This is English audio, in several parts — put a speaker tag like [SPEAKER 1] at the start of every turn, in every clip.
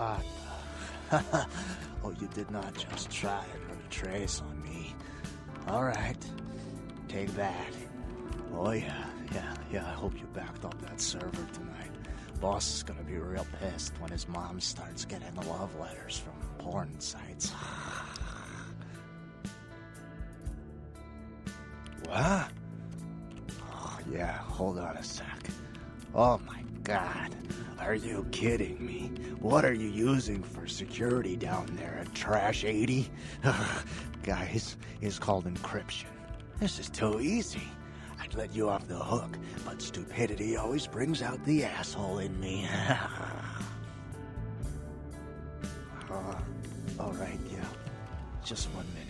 [SPEAKER 1] What the... Oh, you did not just try to put a trace on me. Alright. Take that. Oh yeah, I hope you backed up that server tonight. Boss is gonna be real pissed when his mom starts getting love letters from porn sites. What? Oh, yeah, hold on a sec. Oh my god, are you kidding me? What are you using for security down there at Trash 80? Guys, it's called encryption. This is too easy. I'd let you off the hook, but stupidity always brings out the asshole in me. Alright, yeah. Just 1 minute.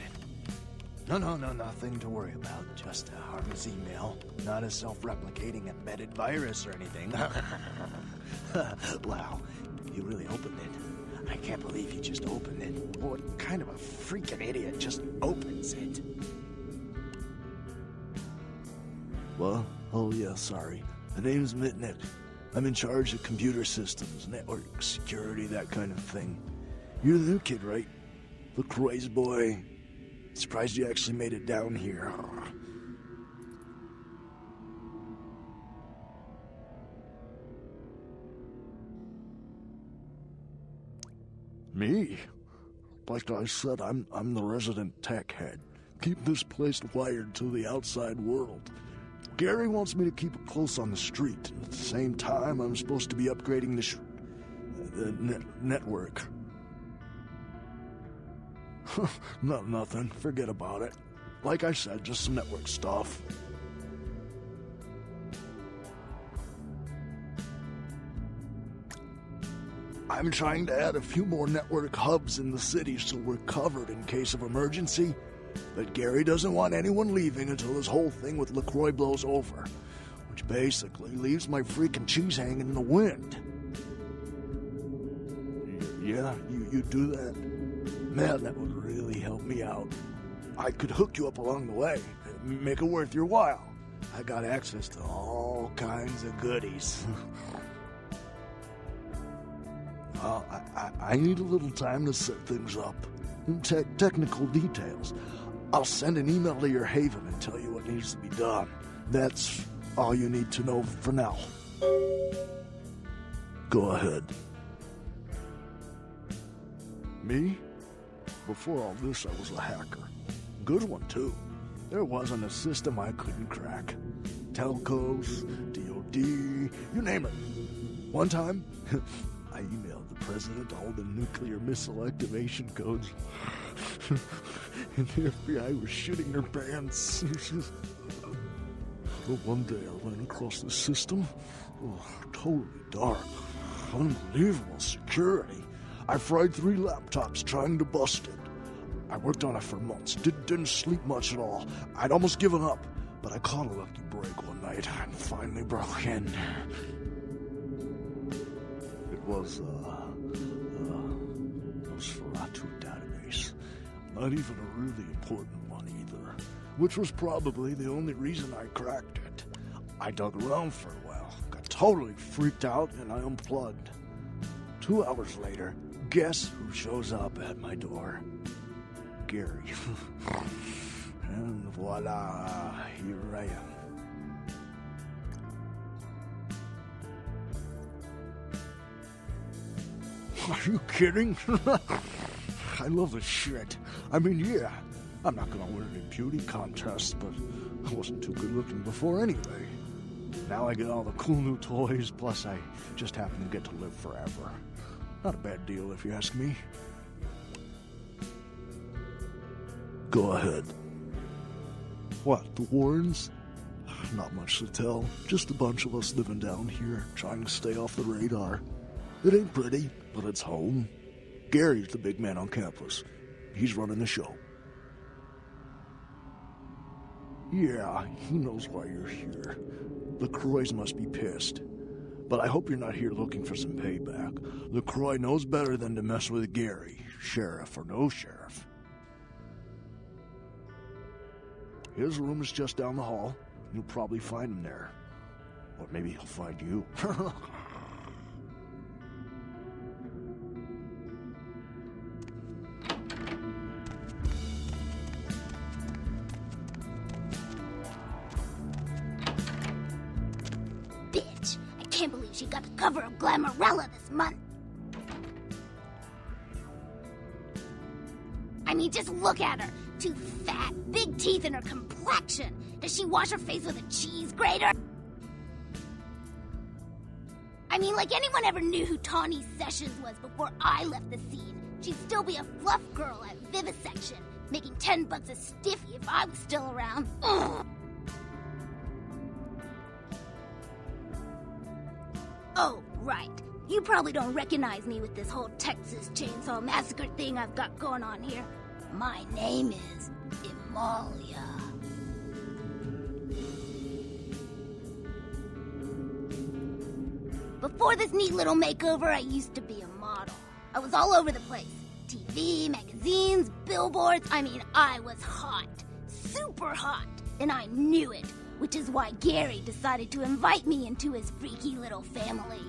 [SPEAKER 1] No, nothing to worry about. Just a harmless email. Not a self-replicating embedded virus or anything. Wow, you really opened it. I can't believe you just opened it. What kind of a freaking idiot just opens it? What? Oh yeah, sorry. The name's Mitnick. I'm in charge of computer systems, network security, that kind of thing. You're the new kid, right? LaCroix's boy. Surprised you actually made it down here. Me? Like I said, I'm the resident tech head. Keep this place wired to the outside world. Gary wants me to keep it close on the street. At the same time, I'm supposed to be upgrading the network. Nothing. Forget about it. Like I said, just some network stuff. I'm trying to add a few more network hubs in the city so we're covered in case of emergency. But Gary doesn't want anyone leaving until this whole thing with LaCroix blows over. Which basically leaves my freaking cheese hanging in the wind. Yeah, you do that? Man, that would really help me out. I could hook you up along the way, make it worth your while. I got access to all kinds of goodies. I need a little time to set things up. Technical details. I'll send an email to your haven and tell you what needs to be done. That's all you need to know for now. Go ahead. Me? Before all this, I was a hacker. Good one, too. There wasn't a system I couldn't crack. Telcos, DOD, you name it. One time, I emailed the president all the nuclear missile activation codes. And the FBI was shitting their pants. But one day I ran across the system. Oh, totally dark. Unbelievable security. I fried 3 laptops trying to bust it. I worked on it for months. Didn't sleep much at all. I'd almost given up. But I caught a lucky break one night and finally broke in. It was, Nosferattu database. Not even a really important one either. Which was probably the only reason I cracked it. I dug around for a while, got totally freaked out, and I unplugged. 2 hours later, guess who shows up at my door? Gary. And voila, here I am. Are you kidding? I love this shit. I mean, yeah, I'm not gonna win any beauty contests, but I wasn't too good looking before anyway. Now I get all the cool new toys, plus I just happen to get to live forever. Not a bad deal if you ask me. Go ahead. What, the Warrens? Not much to tell. Just a bunch of us living down here, trying to stay off the radar. It ain't pretty, but it's home. Gary's the big man on campus. He's running the show. Yeah, he knows why you're here. LaCroix must be pissed. But I hope you're not here looking for some payback. LaCroix knows better than to mess with Gary, sheriff or no sheriff. His room is just down the hall. You'll probably find him there. Or maybe he'll find you.
[SPEAKER 2] bitch. I can't believe she got the cover of Glamourella this month. I mean, just look at her. Too fat, big teeth, and her complexion. Does she wash her face with a cheese grater? I mean, like anyone ever knew who Tawny Sessions was before I left the scene. She'd still be a fluff girl at Vivisection, making $10 a stiffy if I was still around. Ugh. Oh, right. You probably don't recognize me with this whole Texas Chainsaw Massacre thing I've got going on here. My name is Amalia. Before this neat little makeover, I used to be a model. I was all over the place. TV, magazines, billboards. I mean, I was hot. Super hot. And I knew it, which is why Gary decided to invite me into his freaky little family.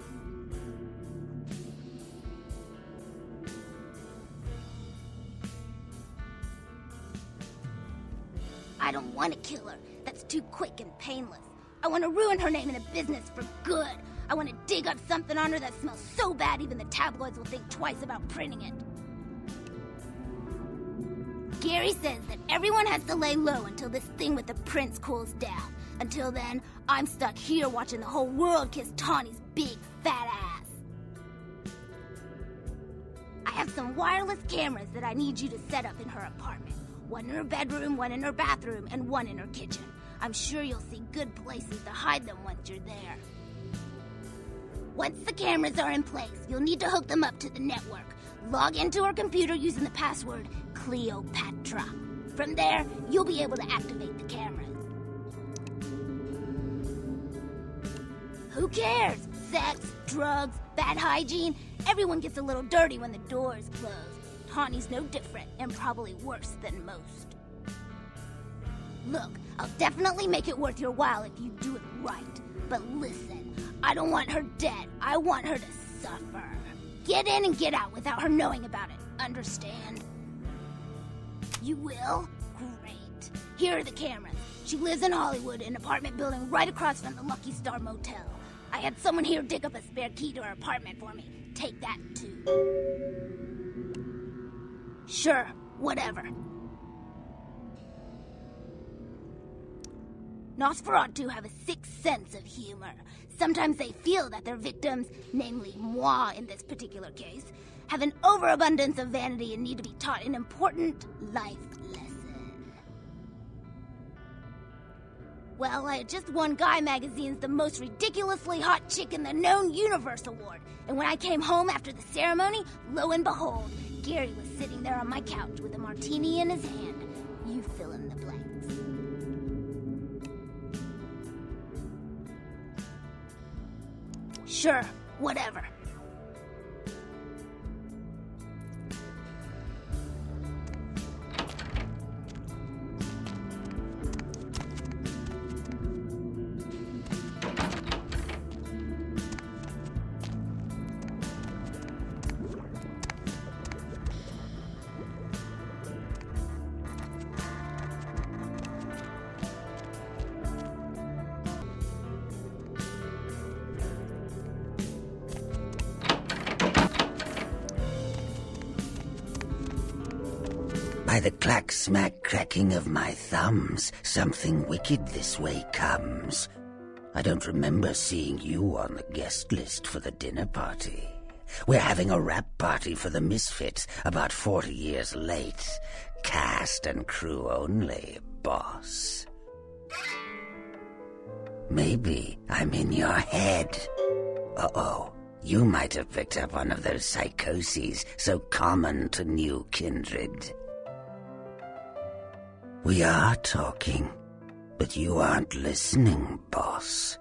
[SPEAKER 2] I don't want to kill her. That's too quick and painless. I want to ruin her name in the business for good. I want to dig up something on her that smells so bad even the tabloids will think twice about printing it. Gary says that everyone has to lay low until this thing with the prince cools down. Until then, I'm stuck here watching the whole world kiss Tawny's big fat ass. I have some wireless cameras that I need you to set up in her apartment. One in her bedroom, one in her bathroom, and one in her kitchen. I'm sure you'll see good places to hide them once you're there. Once the cameras are in place, you'll need to hook them up to the network. Log into her computer using the password Cleopatra. From there, you'll be able to activate the cameras. Who cares? Sex, drugs, bad hygiene. Everyone gets a little dirty when the door is closed. Tawny's no different, and probably worse than most. Look, I'll definitely make it worth your while if you do it right. But listen, I don't want her dead. I want her to suffer. Get in and get out without her knowing about it. Understand? You will? Great. Here are the cameras. She lives in Hollywood, an apartment building right across from the Lucky Star Motel. I had someone here dig up a spare key to her apartment for me. Take that, too. Sure, whatever. Nosferatu have a sixth sense of humor. Sometimes they feel that their victims, namely moi in this particular case, have an overabundance of vanity and need to be taught an important life lesson. Well, I had just won Guy Magazine's The Most Ridiculously Hot Chick in the Known Universe Award, and when I came home after the ceremony, lo and behold, Gary was sitting there on my couch with a martini in his hand. You fill in the blanks. Sure, whatever.
[SPEAKER 3] By the clack-smack cracking of my thumbs, something wicked this way comes. I don't remember seeing you on the guest list for the dinner party. We're having a wrap party for the Misfits, about 40 years late. Cast and crew only, boss. Maybe I'm in your head. Uh-oh. You might have picked up one of those psychoses so common to new kindred. We are talking, but you aren't listening, boss.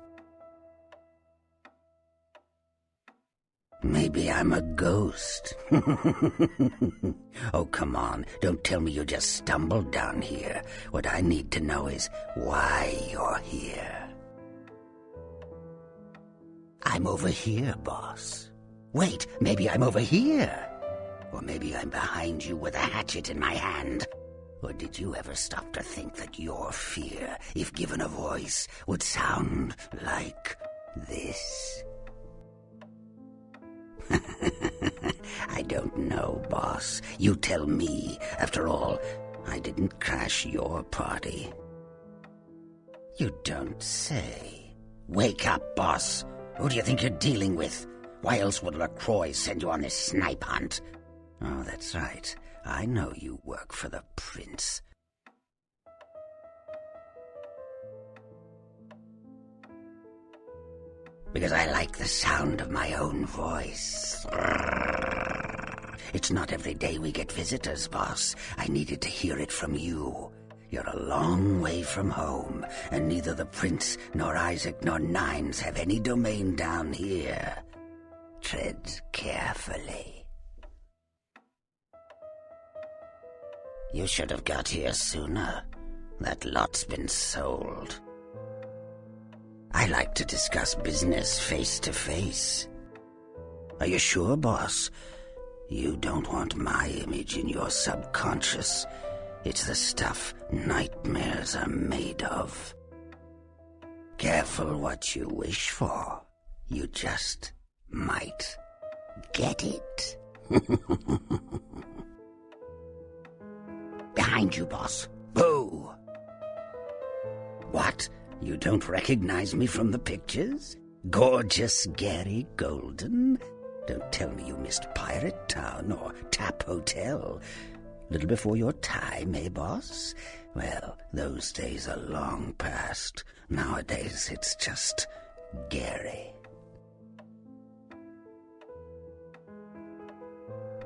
[SPEAKER 3] Maybe I'm a ghost. Oh, come on, don't tell me you just stumbled down here. What I need to know is why you're here. I'm over here, boss. Wait, maybe I'm over here. Or maybe I'm behind you with a hatchet in my hand. Or did you ever stop to think that your fear, if given a voice, would sound like this? I don't know, boss. You tell me. After all, I didn't crash your party. You don't say. Wake up, boss. Who do you think you're dealing with? Why else would LaCroix send you on this snipe hunt? Oh, that's right. I know you work for the prince. Because I like the sound of my own voice. It's not every day we get visitors, boss. I needed to hear it from you. You're a long way from home, and neither the prince nor Isaac nor Nines have any domain down here. Tread carefully. You should have got here sooner. That lot's been sold. I like to discuss business face to face. Are you sure, boss? You don't want my image in your subconscious. It's the stuff nightmares are made of. Careful what you wish for. You just might get it. Behind you, boss. Boo! What? You don't recognize me from the pictures? Gorgeous Gary Golden? Don't tell me you missed Pirate Town or Tap Hotel. Little before your time, eh, boss? Well, those days are long past. Nowadays, it's just Gary.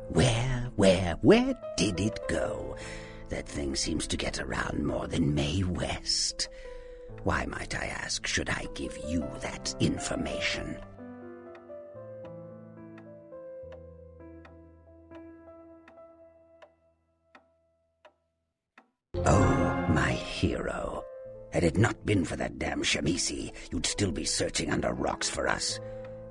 [SPEAKER 3] Where did it go? That thing seems to get around more than Mae West. Why, might I ask, should I give you that information? Oh, my hero. Had it not been for that damn Shamisi, you'd still be searching under rocks for us.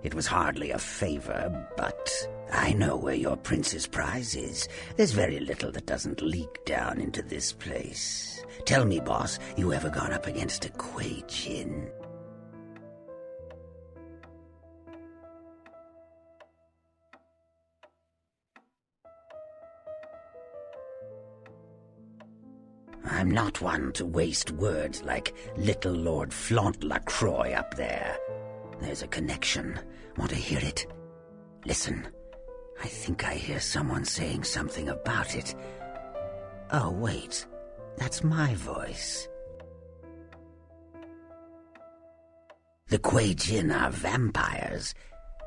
[SPEAKER 3] It was hardly a favor, but I know where your prince's prize is. There's very little that doesn't leak down into this place. Tell me, boss, you ever gone up against a Kuei Jin? I'm not one to waste words like little Lord Flaunt LaCroix up there. There's a connection. Want to hear it? Listen. I think I hear someone saying something about it. Oh, wait. That's my voice. The Kuei Jin are vampires,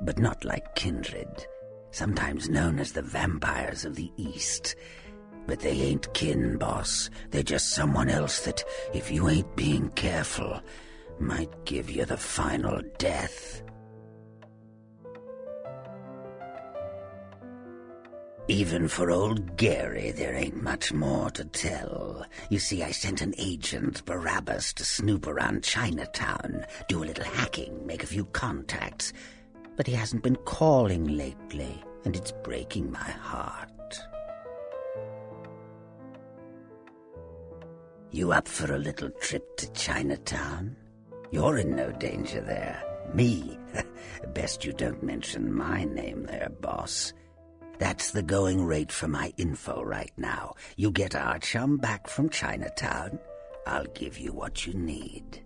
[SPEAKER 3] but not like kindred. Sometimes known as the vampires of the East. But they ain't kin, boss. They're just someone else that, if you ain't being careful, might give you the final death. Even for old Gary, there ain't much more to tell. You see, I sent an agent, Barabbas, to snoop around Chinatown, do a little hacking, make a few contacts. But he hasn't been calling lately, and it's breaking my heart. You up for a little trip to Chinatown? You're in no danger there. Me? Best you don't mention my name there, boss. That's the going rate for my info right now. You get our chum back from Chinatown, I'll give you what you need.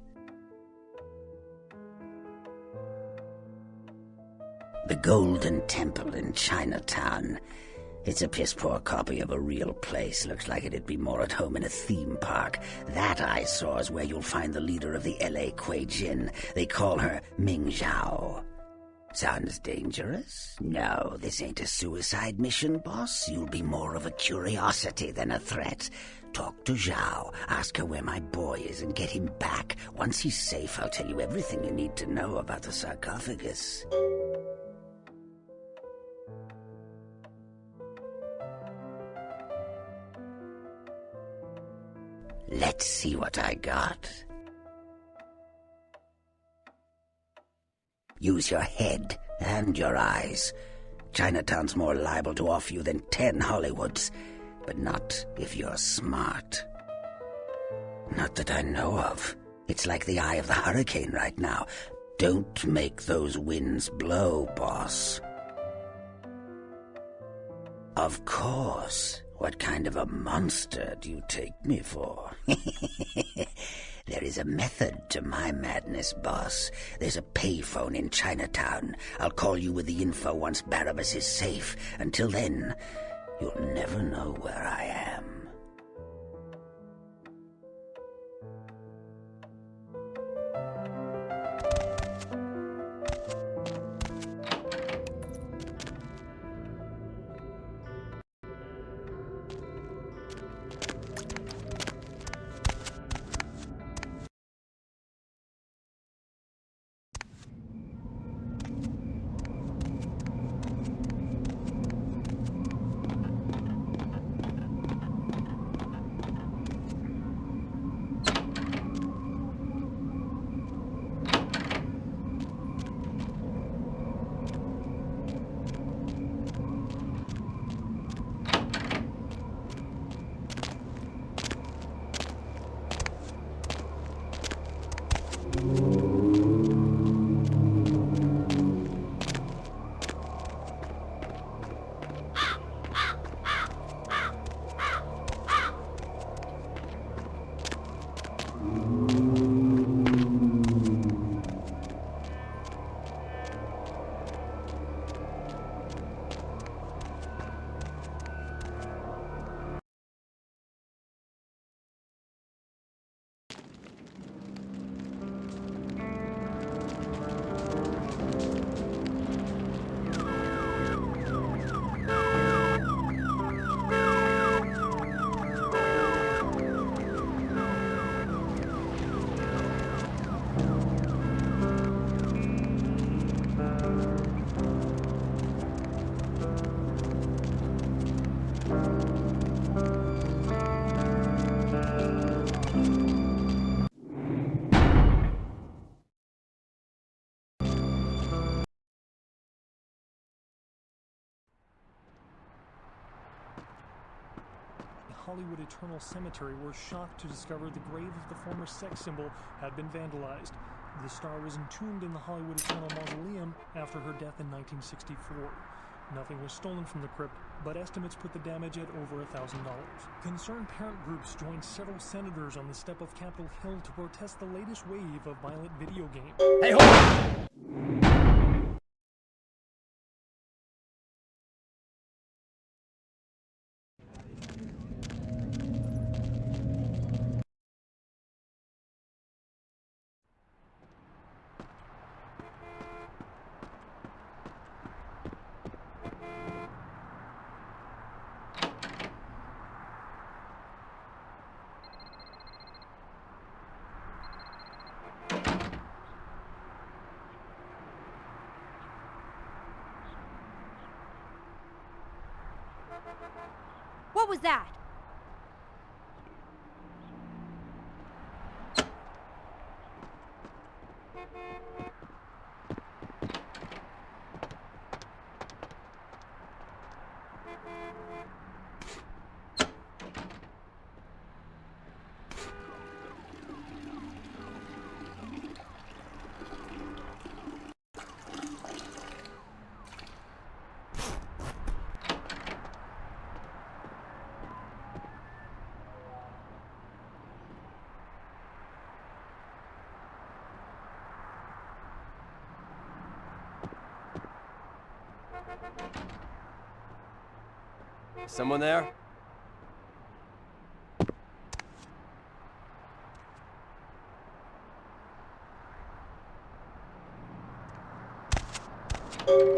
[SPEAKER 3] The Golden Temple in Chinatown. It's a piss-poor copy of a real place. Looks like it'd be more at home in a theme park. That I saw is where you'll find the leader of the L.A. Kuei Jin. They call her Ming Zhao. Sounds dangerous? No, this ain't a suicide mission, boss. You'll be more of a curiosity than a threat. Talk to Zhao, ask her where my boy is, and get him back. Once he's safe, I'll tell you everything you need to know about the sarcophagus. Let's see what I got. Use your head and your eyes. Chinatown's more liable to off you than 10 Hollywoods, but not if you're smart. Not that I know of. It's like the eye of the hurricane right now. Don't make those winds blow, boss. Of course. What kind of a monster do you take me for? There is a method to my madness, boss. There's a payphone in Chinatown. I'll call you with the info once Barabbas is safe. Until then, you'll never know where I am.
[SPEAKER 4] Hollywood Eternal Cemetery were shocked to discover the grave of the former sex symbol had been vandalized. The star was entombed in the Hollywood Eternal Mausoleum after her death in 1964. Nothing was stolen from the crypt, but estimates put the damage at over $1,000. Concerned parent groups joined several senators on the step of Capitol Hill to protest the latest wave of violent video games.
[SPEAKER 5] Hey, hold on!
[SPEAKER 6] What was that?
[SPEAKER 5] Someone there?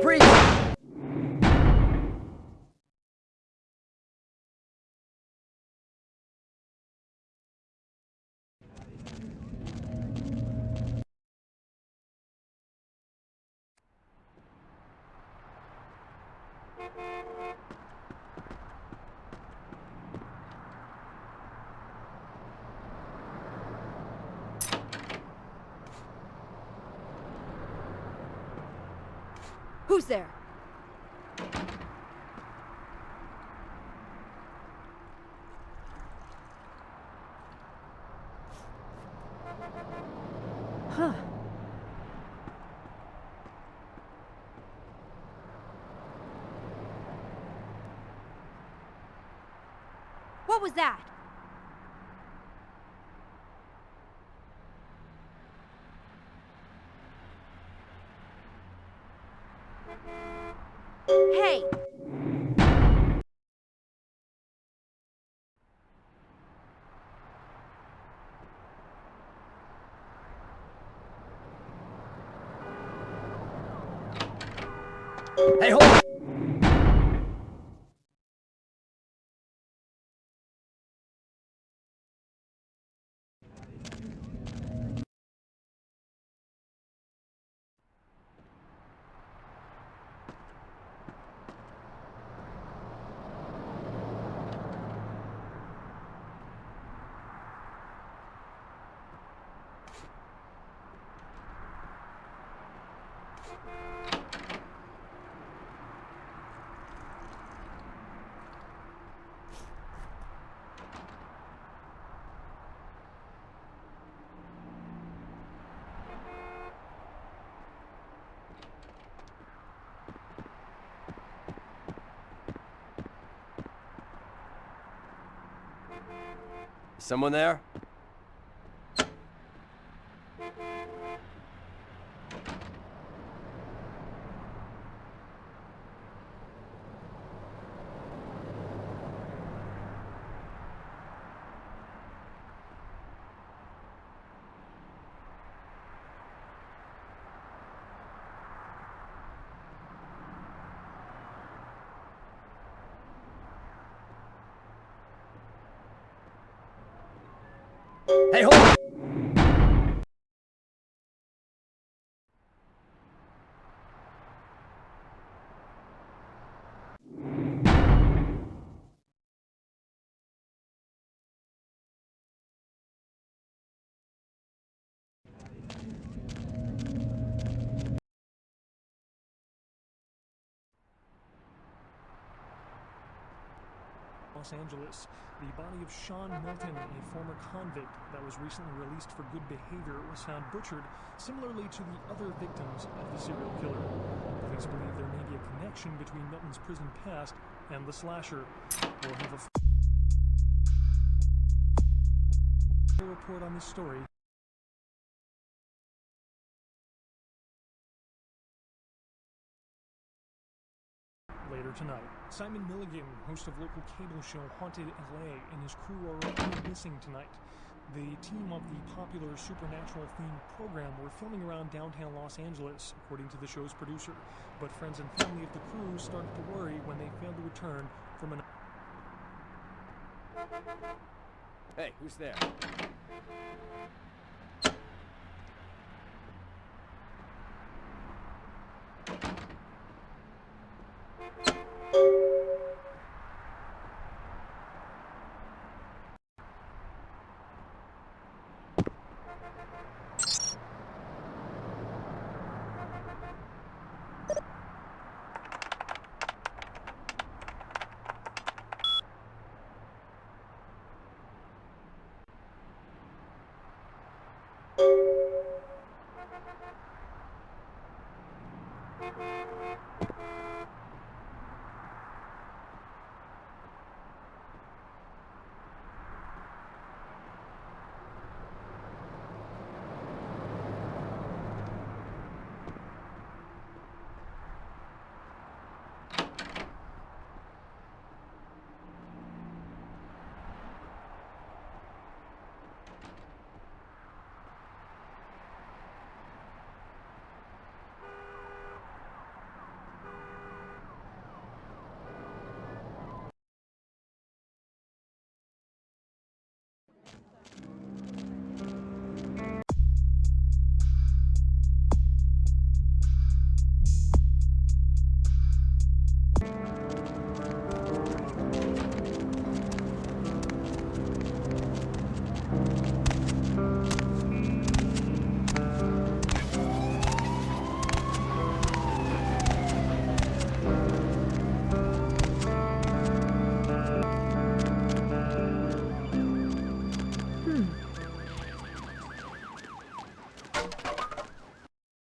[SPEAKER 5] Freeze!
[SPEAKER 6] Who's there? Huh. What was that? Hey!
[SPEAKER 5] Hey, hold on! Someone there? Hey, hold on!
[SPEAKER 4] Los Angeles. The body of Sean Milton, a former convict that was recently released for good behavior, was found butchered, similarly to the other victims of the serial killer. Police believe there may be a connection between Milton's prison past and the slasher. We'll have a full report on this story later tonight. Simon Milligan, host of local cable show Haunted LA, and his crew are reported missing tonight. The team of the popular supernatural themed program were filming around downtown Los Angeles, according to the show's producer. But friends and family of the crew started to worry when they failed to return from an...
[SPEAKER 5] Hey, who's there?